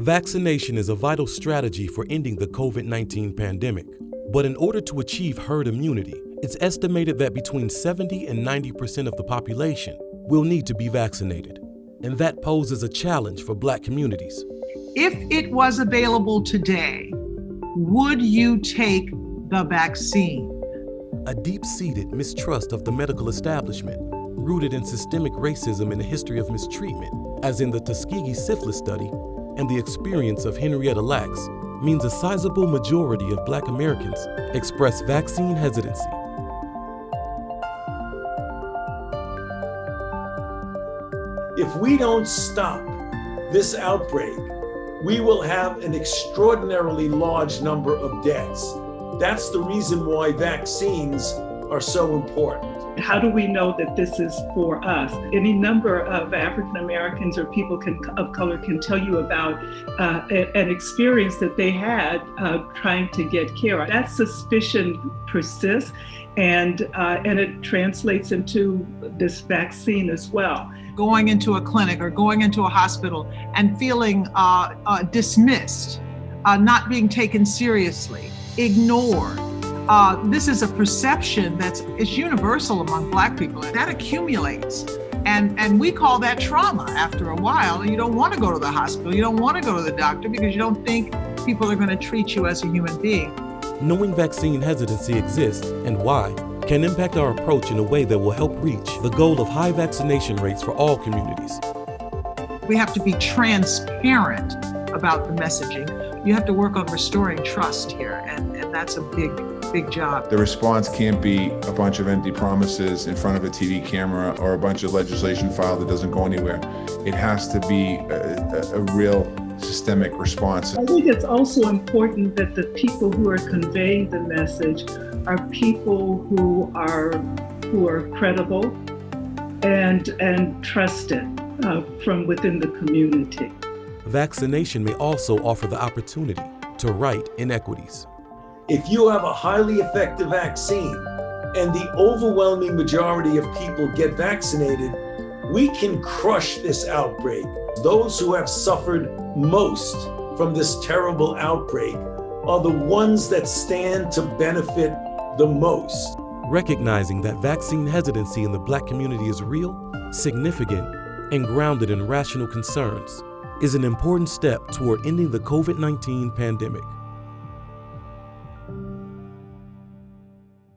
Vaccination is a vital strategy for ending the COVID-19 pandemic. But in order to achieve herd immunity, it's estimated that between 70 and 90% of the population will need to be vaccinated. And that poses a challenge for Black communities. If it was available today, would you take the vaccine? A deep-seated mistrust of the medical establishment, rooted in systemic racism and a history of mistreatment, as in the Tuskegee syphilis study and the experience of Henrietta Lacks, means a sizable majority of Black Americans express vaccine hesitancy. If we don't stop this outbreak, we will have an extraordinarily large number of deaths. That's the reason why vaccines are so important. How do we know that this is for us? Any number of African Americans or people of color can tell you about an experience that they had trying to get care. That suspicion persists, and it translates into this vaccine as well. Going into a clinic or going into a hospital and feeling dismissed, not being taken seriously, ignored. This is a perception that's universal among Black people. That accumulates, and we call that trauma after a while. You don't want to go to the hospital. You don't want to go to the doctor because you don't think people are going to treat you as a human being. Knowing vaccine hesitancy exists and why can impact our approach in a way that will help reach the goal of high vaccination rates for all communities. We have to be transparent about the messaging. You have to work on restoring trust here, and that's a big job. The response can't be a bunch of empty promises in front of a TV camera or a bunch of legislation filed that doesn't go anywhere. It has to be a real systemic response. I think it's also important that the people who are conveying the message are people who are credible and trusted from within the community. Vaccination may also offer the opportunity to right inequities. If you have a highly effective vaccine and the overwhelming majority of people get vaccinated, we can crush this outbreak. Those who have suffered most from this terrible outbreak are the ones that stand to benefit the most. Recognizing that vaccine hesitancy in the Black community is real, significant, and grounded in rational concerns is an important step toward ending the COVID-19 pandemic.